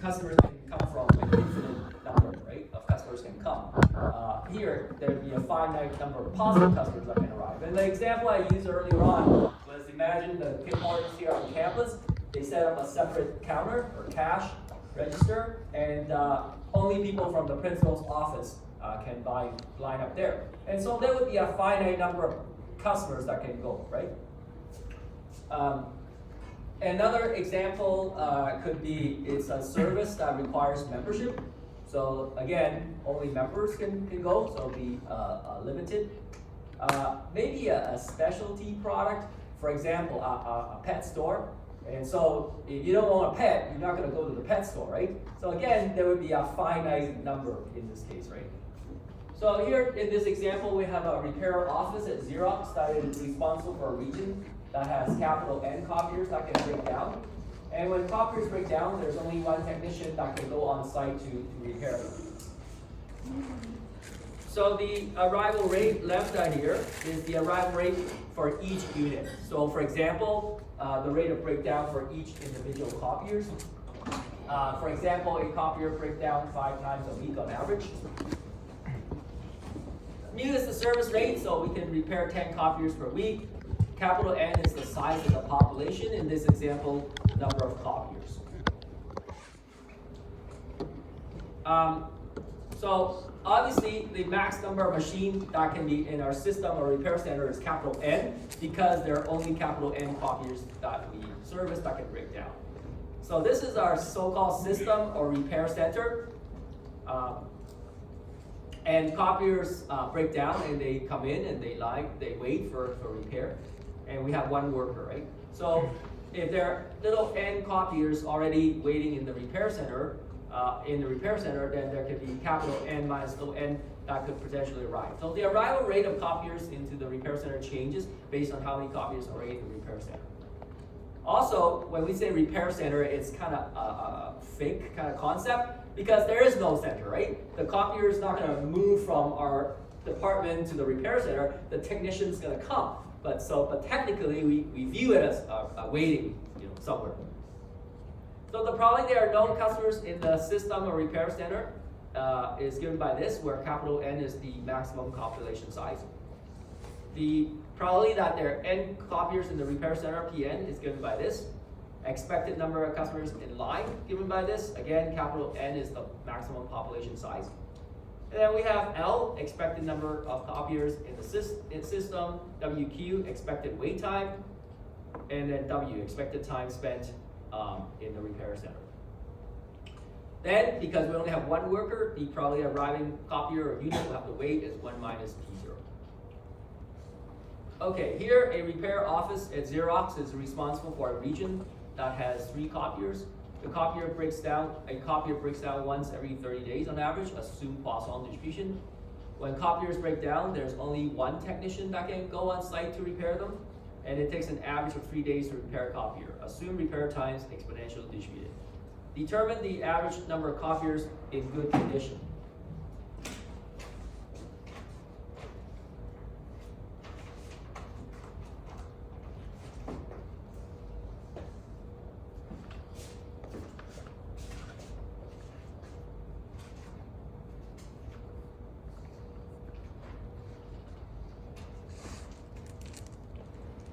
customers can come from an infinite number, right, of customers can come. Here, there would be a finite number of positive customers that can arrive. And the example I used earlier on was, imagine the kindergartners here on campus, they set up a separate counter or cash register, and only people from the principal's office can line up there. And so there would be a finite number of customers that can go, right? Another example could be, it's a service that requires membership. So again, only members can go, so it'll be limited. Maybe a specialty product, for example, a pet store. And so if you don't own a pet, you're not going to go to the pet store, right? So again, there would be a finite number in this case, right? So here in this example, we have a repair office at Xerox that is responsible for a region that has capital N copiers that can break down. And when copiers break down, there's only one technician that can go on site to repair them. So the arrival rate lambda here is the arrival rate for each unit. So for example, the rate of breakdown for each individual copiers. For example, a copier breaks down 5 times a week on average. Mu is the service rate, so we can repair 10 copiers per week. Capital N is the size of the population, in this example, number of copiers. So obviously, the max number of machines that can be in our system or repair center is capital N, because there are only capital N copiers that we service that can break down. So this is our so-called system or repair center. And copiers break down and they come in and they wait for repair. And we have one worker, right? So if there are little N copiers already waiting in the repair center, then there could be capital N minus little n that could potentially arrive. So the arrival rate of copiers into the repair center changes based on how many copiers are in the repair center. Also, when we say repair center, it's kind of a fake kind of concept because there is no center, right? The copier is not going to move from our department to the repair center. The technician is going to come. But technically, we view it as waiting, somewhere. So the probability there are no customers in the system or repair center is given by this, where capital N is the maximum population size. The probability that there are N copiers in the repair center, Pn, is given by this. Expected number of customers in line, given by this. Again, capital N is the maximum population size. And then we have L, expected number of copiers in the system, WQ, expected wait time, and then W, expected time spent in the repair center. Then, because we only have one worker, the probably arriving copier or unit will have to wait is 1 minus P0. Okay, here a repair office at Xerox is responsible for a region that has 3 copiers. A copier breaks down once every 30 days on average, assume Poisson distribution. When copiers break down, there's only one technician that can go on site to repair them, and it takes an average of 3 days to repair a copier. Assume repair times exponentially distributed. Determine the average number of copiers in good condition.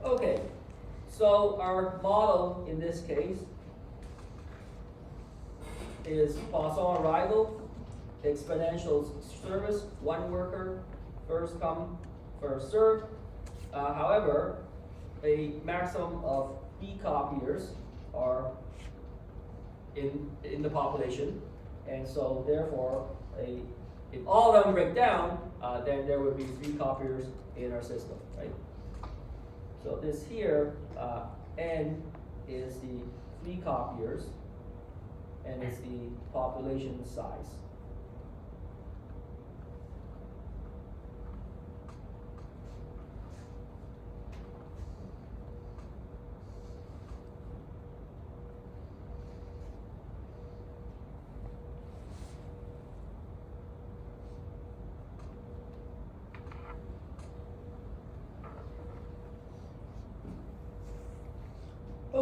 Okay, so our model in this case is Poisson arrival, exponential service, one worker, first come, first served. However, a maximum of B copiers are in the population, and so therefore, if all of them break down, then there would be 3 copiers in our system, right? So this here, N is the 3 copiers, and it's the population size.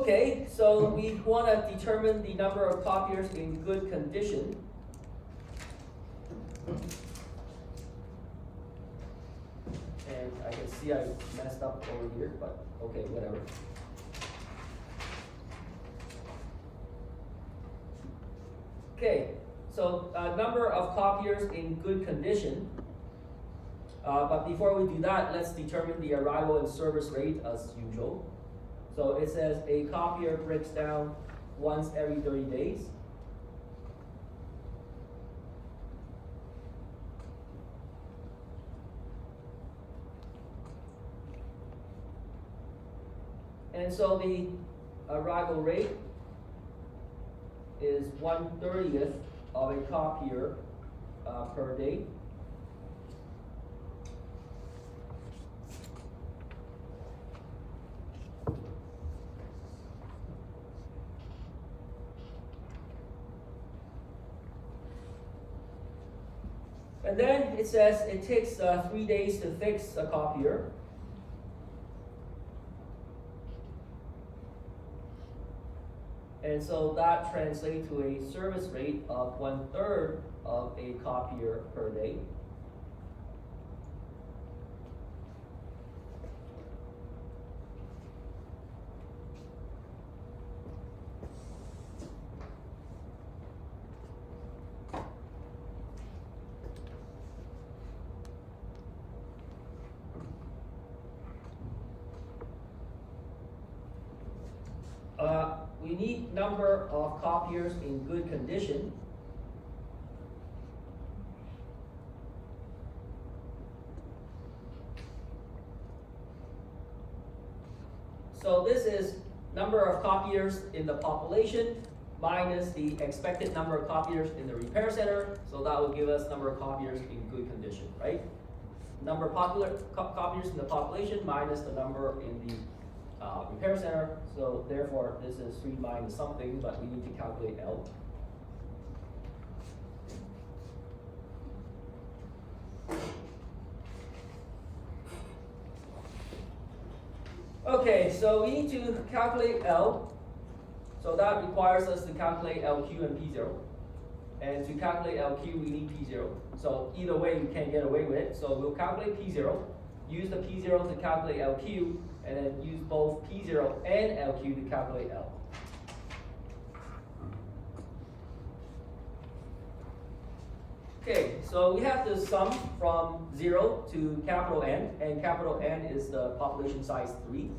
Okay, so we want to determine the number of copiers in good condition. And I can see I messed up over here, but okay, whatever. Okay, so number of copiers in good condition. But before we do that, let's determine the arrival and service rate as usual. So it says a copier breaks down once every 30 days. And so the arrival rate is 1/30th of a copier per day. And then it says it takes 3 days to fix a copier. And so that translates to a service rate of 1/3 of a copier per day. We need number of copiers in good condition. So this is number of copiers in the population minus the expected number of copiers in the repair center. So that will give us number of copiers in good condition, right? Number of copiers in the population minus the number in the repair center. So therefore, this is 3 minus something, but we need to calculate L. Okay, so we need to calculate L. So that requires us to calculate LQ and P0. And to calculate LQ, we need P0. So either way, we can't get away with it. So we'll calculate P0, use the P0 to calculate LQ, and then use both P0 and LQ to calculate L. Okay, so we have to sum from 0 to capital N, and capital N is the population size 3.